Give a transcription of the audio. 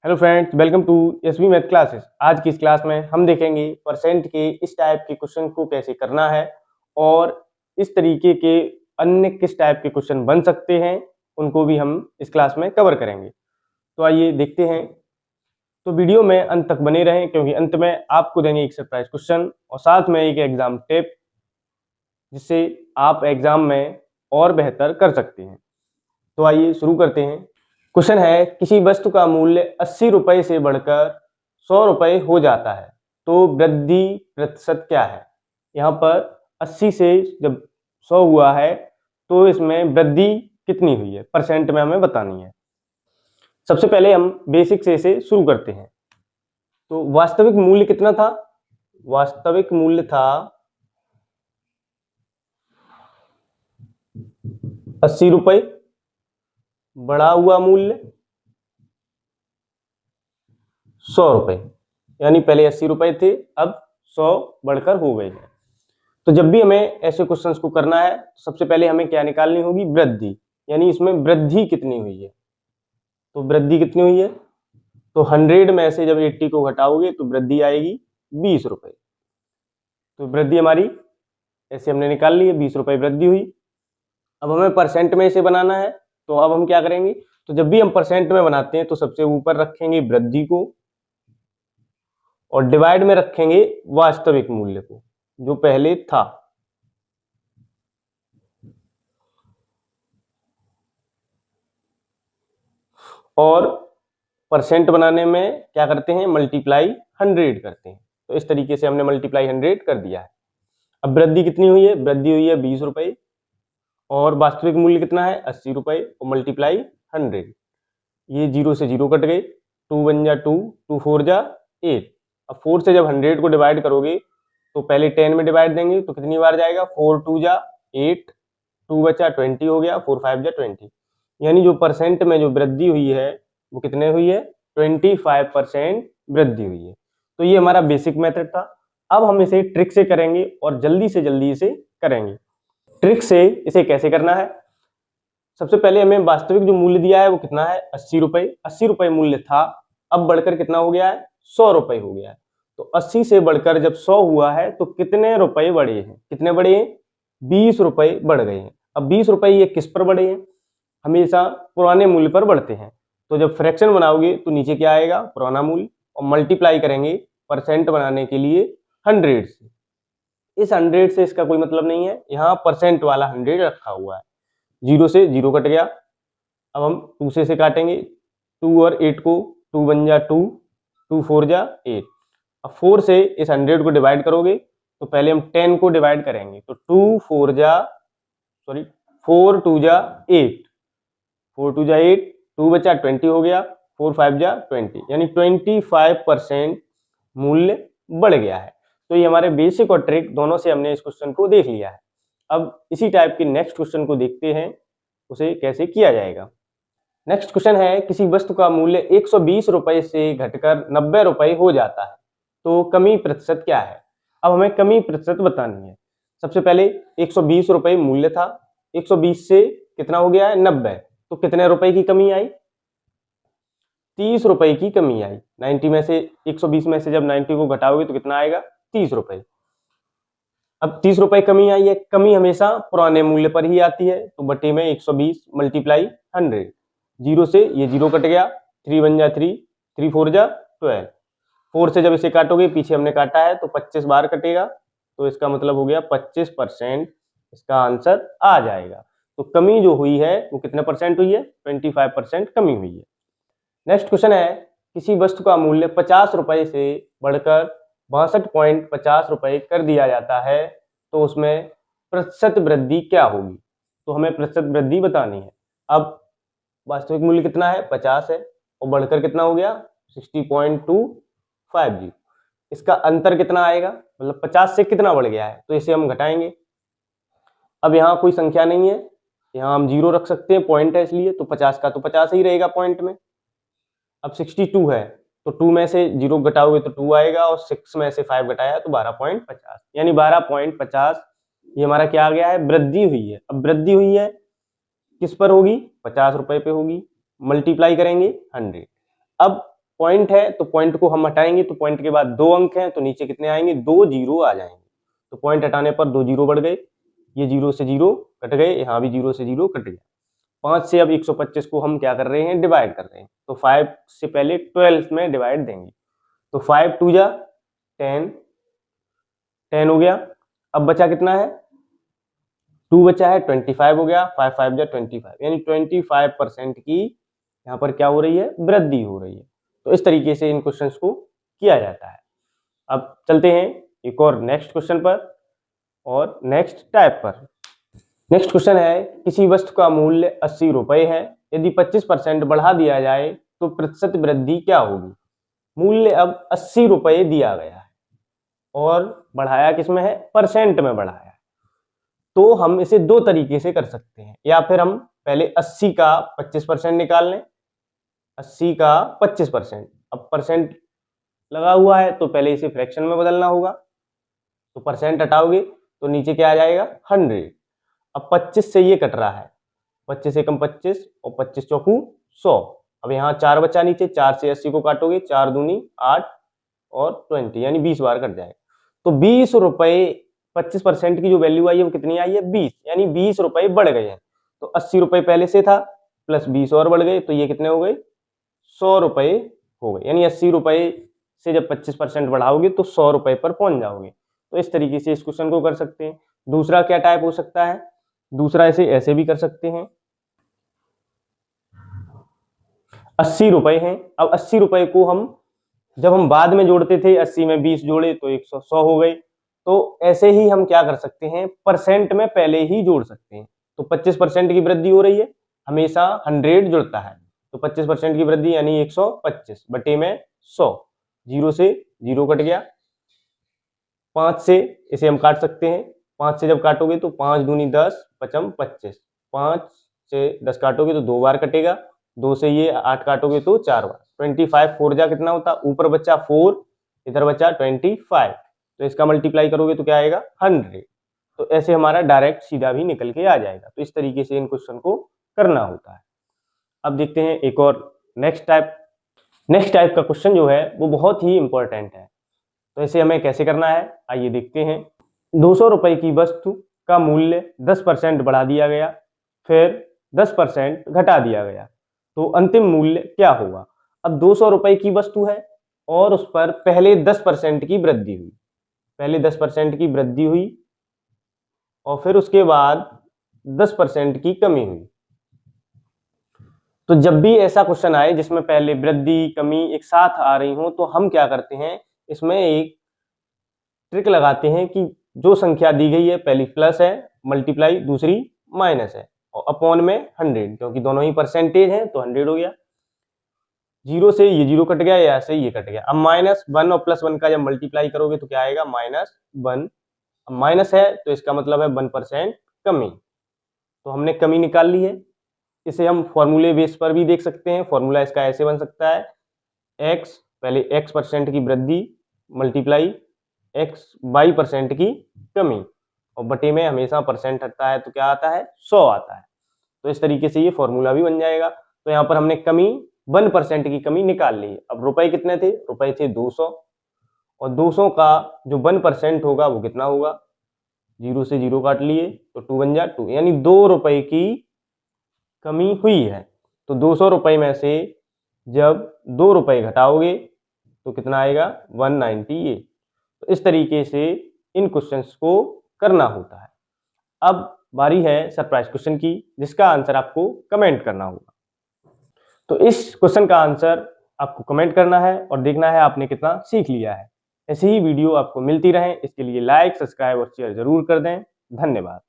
Hello friends, welcome to SV math classes. आज की इस क्लास में हम देखेंगे परसेंट के इस टाइप के क्वेश्चन को कैसे करना है और इस तरीके के अन्य किस टाइप के क्वेश्चन बन सकते हैं उनको भी हम इस क्लास में कवर करेंगे। तो आइए देखते हैं। तो वीडियो में अंत तक बने रहें क्योंकि अंत में आपको देंगे एक सरप्राइज क्वेश्चन और साथ में एक एग्जाम टिप जिससे आप एग्जाम में और बेहतर कर सकते हैं। तो आइए शुरू करते हैं। क्वेश्चन है, किसी वस्तु का मूल्य 80 रुपए से बढ़कर 100 रुपए हो जाता है तो वृद्धि प्रतिशत क्या है। यहाँ पर 80 से जब 100 हुआ है तो इसमें वृद्धि कितनी हुई है, परसेंट में हमें बतानी है। सबसे पहले हम बेसिक से इसे शुरू करते हैं। तो वास्तविक मूल्य कितना था? वास्तविक मूल्य था 80 रुपए, बढ़ा हुआ मूल्य 100 रुपए, यानी पहले 80 रुपए थे, अब 100 बढ़कर हो गए हैं। तो जब भी हमें ऐसे क्वेश्चंस को करना है तो सबसे पहले हमें क्या निकालनी होगी? वृद्धि, यानी इसमें वृद्धि कितनी हुई है। तो वृद्धि कितनी हुई है? तो 100 में से जब 80 को घटाओगे तो वृद्धि आएगी 20 रुपए। तो वृद्धि हमारी ऐसे हमने निकाल ली है, 20 रुपए वृद्धि हुई। अब हमें परसेंट में इसे बनाना है, तो अब हम क्या करेंगे? तो जब भी हम परसेंट में बनाते हैं तो सबसे ऊपर रखेंगे वृद्धि को और डिवाइड में रखेंगे वास्तविक मूल्य को जो पहले था। और परसेंट बनाने में क्या करते हैं? मल्टीप्लाई 100 करते हैं। तो इस तरीके से हमने मल्टीप्लाई 100 कर दिया है। अब वृद्धि कितनी हुई है? वृद्धि हुई है 20 रुपए और वास्तविक मूल्य कितना है? 80 रुपए और मल्टीप्लाई 100। ये 0 से 0 कट गए, 2 1 जा 2, 2 4 जा 8। अब 4 से जब 100 को डिवाइड करोगे तो पहले 10 में डिवाइड देंगे तो कितनी बार जाएगा? 4 2 जा 8, 2 बचा 20 हो गया, 4 5 जा 20। यानी जो परसेंट में जो वृद्धि हुई है वो कितने हुई है? 25% वृद्धि हुई है। तो ये हमारा बेसिक मेथड था। अब हम इसे ट्रिक से करेंगे और जल्दी से जल्दी इसे करेंगे। ट्रिक से इसे कैसे करना है? सबसे पहले हमें वास्तविक जो मूल्य दिया है वो कितना है? 80 रुपए। 80 रुपए मूल्य था, अब बढ़कर कितना हो गया है? 100 रुपए हो गया है। तो 80 से बढ़कर जब 100 हुआ है तो कितने रुपए बढ़े हैं? कितने बढ़े हैं? 20 रुपए बढ़ गए हैं। अब 20 रुपए ये किस पर बढ़े हैं? हमेशा पुराने मूल्य पर बढ़ते हैं। तो जब फ्रैक्शन बनाओगे तो नीचे क्या आएगा? पुराना मूल्य, और मल्टीप्लाई करेंगे परसेंट बनाने के लिए 100 से। इस 100 से इसका कोई मतलब नहीं है, यहाँ परसेंट वाला 100 रखा हुआ है। 0 से 0 कट गया। अब हम 2 से काटेंगे, 2 और 8 को, 2 1 जा 2, 2 4 जा 8। अब 4 से इस 100 को डिवाइड करोगे तो पहले हम 10 को डिवाइड करेंगे तो 4 2 जा 8, 4 2 जा 8, 2 बचा 20 हो गया, 4 5 जा 20, यानी 25% मूल्य बढ़ गया है। तो ये हमारे बेसिक और ट्रिक दोनों से हमने इस क्वेश्चन को देख लिया है। अब इसी टाइप के नेक्स्ट क्वेश्चन को देखते हैं, उसे कैसे किया जाएगा। नेक्स्ट क्वेश्चन है, किसी वस्तु का मूल्य 120 रुपए से घटकर 90 रुपए हो जाता है तो कमी प्रतिशत क्या है। अब हमें कमी प्रतिशत बतानी है। सबसे पहले 120 रुपए मूल्य था, 120 से कितना हो गया है? 90, तो कितने रुपए की कमी आई? 30 रुपए की कमी आई। 90 में से 120 में से जब 90 को घटाओगे तो कितना आएगा? 30 रुपए। अब 30 रुपए कमी आई है। कमी हमेशा पुराने मूल्य पर ही आती है, तो बटे में 120 मल्टीप्लाई 100। 0 से ये 0 कट गया, 3 1 जा 3, 3 4 जा 12। 4 से जब इसे काटोगे, पीछे हमने काटा है तो 25 बार कटेगा, तो इसका मतलब हो गया 25%। इसका आंसर आ जाएगा। तो कमी जो हुई है वो कितने परसेंट हुई है? 25% कमी हुई है। नेक्स्ट क्वेश्चन है, किसी वस्तु का मूल्य 50 रुपए से बढ़कर 62.50 रुपए कर दिया जाता है तो उसमें प्रतिशत वृद्धि क्या होगी। तो हमें प्रतिशत वृद्धि बतानी है। अब वास्तविक मूल्य कितना है? 50 है और बढ़कर कितना हो गया? 60.250। इसका अंतर कितना आएगा? मतलब 50 से कितना बढ़ गया है, तो इसे हम घटाएंगे। अब यहाँ कोई संख्या नहीं है, यहाँ हम 0 रख सकते हैं, पॉइंट है इसलिए, तो 50 का तो 50 ही रहेगा पॉइंट में। अब 62 है तो 2 में से 0 घटाओगे तो 2 आएगा और 6 में से 5 घटाया तो 12.50, यानी 12.50 ये हमारा क्या आ गया है? वृद्धि हुई है। अब वृद्धि हुई है किस पर होगी? 50 रुपए पे होगी। मल्टीप्लाई करेंगे 100। अब पॉइंट है तो पॉइंट को हम हटाएंगे तो पॉइंट के बाद 2 अंक हैं तो नीचे कितने आएंगे, 2 जीरो आ जाएंगे। तो पॉइंट हटाने पर 2 जीरो बढ़ गए, ये 0 से 0 कट गए, यहाँ भी 0 से 0 कट गया। 5 से अब 125 को हम क्या कर रहे हैं, डिवाइड कर रहे हैं। तो 5 से पहले 12 में डिवाइड देंगे। तो 5 2 जा 10, 10 हो गया। अब बचा कितना है, 2 बचा है, 25 हो गया। 5 5 जा 25, यानी 25% की यहाँ पर क्या हो रही है, वृद्धि हो रही है। तो इस तरीके से इन क्वेश्चंस को किया जाता है। अब चलते हैं एक और नेक्स्ट क्वेश्चन पर और नेक्स्ट टाइप पर। नेक्स्ट क्वेश्चन है, किसी वस्तु का मूल्य 80 रुपए है, यदि 25% बढ़ा दिया जाए तो प्रतिशत वृद्धि क्या होगी। मूल्य अब 80 रुपए दिया गया है और बढ़ाया किसमें है, परसेंट में बढ़ाया है। तो हम इसे दो तरीके से कर सकते हैं, या फिर हम पहले 80 का 25% निकाल लें। 80 का 25%, अब परसेंट लगा हुआ है तो पहले इसे फ्रैक्शन में बदलना होगा। तो परसेंट हटाओगे तो नीचे क्या आ जाएगा, 100। अब 25 से ये कट रहा है, 25 एकम 25 और 25 चौकू 100। अब यहाँ 4 बचा नीचे, 4 से 80 को काटोगे, 4 दूनी 8 और 20, यानी 20 बार कट जाएगा। तो 20 रुपए 25% की जो वैल्यू आई है वो कितनी आई है, 20, यानी 20 रुपए बढ़ गए हैं। तो 80 रुपए पहले से था प्लस 20 और बढ़ गए, तो ये कितने हो गए, 100 रुपए हो गए। यानी 80 रुपए से जब 25% बढ़ाओगे तो 100 रुपए पर पहुंच जाओगे। तो इस तरीके से इस क्वेश्चन को कर सकते हैं। दूसरा क्या टाइप हो सकता है, दूसरा ऐसे भी कर सकते हैं। 80 रुपए हैं, अब 80 रुपए को हम जब हम बाद में जोड़ते थे, 80 में 20 जोड़े तो 100 हो गए। तो ऐसे ही हम क्या कर सकते हैं, परसेंट में पहले ही जोड़ सकते हैं। तो 25% की वृद्धि हो रही है, हमेशा 100 जुड़ता है। तो 25% की वृद्धि यानी 125 बटे में 100, 0 से 0 कट गया। 5 से इसे हम काट सकते हैं, 5 से जब काटोगे तो 5 दूनी 10 पचम 25, 5 से 10 काटोगे तो 2 बार कटेगा, 2 से ये 8 काटोगे तो 4 बार। 25 4 जा कितना होता, ऊपर बचा 4, इधर बचा 25, तो इसका मल्टीप्लाई करोगे तो क्या आएगा, 100। तो ऐसे हमारा डायरेक्ट सीधा भी निकल के आ जाएगा। तो इस तरीके से इन क्वेश्चन को करना होता है। अब देखते हैं एक और नेक्स्ट टाइप का क्वेश्चन जो है वो बहुत ही इंपॉर्टेंट है। तो इसे हमें कैसे करना है, आइए देखते हैं। 200 रुपए की वस्तु का मूल्य 10% बढ़ा दिया गया, फिर 10% घटा दिया गया, तो अंतिम मूल्य क्या होगा। अब 200 रुपए की वस्तु है और उस पर पहले 10% की वृद्धि हुई, पहले 10% की वृद्धि हुई और फिर उसके बाद 10% की कमी हुई। तो जब भी ऐसा क्वेश्चन आए जिसमें पहले वृद्धि कमी एक साथ आ रही हो, तो हम क्या करते हैं, इसमें एक ट्रिक लगाते हैं कि जो संख्या दी गई है पहली प्लस है, मल्टीप्लाई दूसरी माइनस है, और अपॉन में 100, क्योंकि दोनों ही परसेंटेज हैं तो 100 हो गया। 0 से ये 0 कट गया, यहाँ से ये कट गया। अब -1 और +1 का जब मल्टीप्लाई करोगे तो क्या आएगा, -1। अब माइनस है तो इसका मतलब है 1% कमी। तो हमने कमी निकाल ली है। इसे हम फॉर्मूले बेस पर भी देख सकते हैं। फॉर्मूला इसका ऐसे बन सकता है, x पहले x% की वृद्धि मल्टीप्लाई x y% की कमी, और बटे में हमेशा परसेंट हटता है तो क्या आता है, 100 आता है। तो इस तरीके से ये फॉर्मूला भी बन जाएगा। तो यहाँ पर हमने कमी 1% की कमी निकाल ली। अब रुपए कितने थे, रुपए थे 200, और 200 का जो 1% होगा वो कितना होगा, 0 से 0 काट लिए तो 2 बन जा 2, यानी 2 रुपए की कमी हुई है। तो 200 रुपए में से जब 2 रुपए घटाओगे तो कितना आएगा, 198। तो इस तरीके से इन क्वेश्चंस को करना होता है। अब बारी है सरप्राइज क्वेश्चन की, जिसका आंसर आपको कमेंट करना होगा। तो इस क्वेश्चन का आंसर आपको कमेंट करना है और देखना है आपने कितना सीख लिया है। ऐसी ही वीडियो आपको मिलती रहे, इसके लिए लाइक, सब्सक्राइब और शेयर जरूर कर दें। धन्यवाद।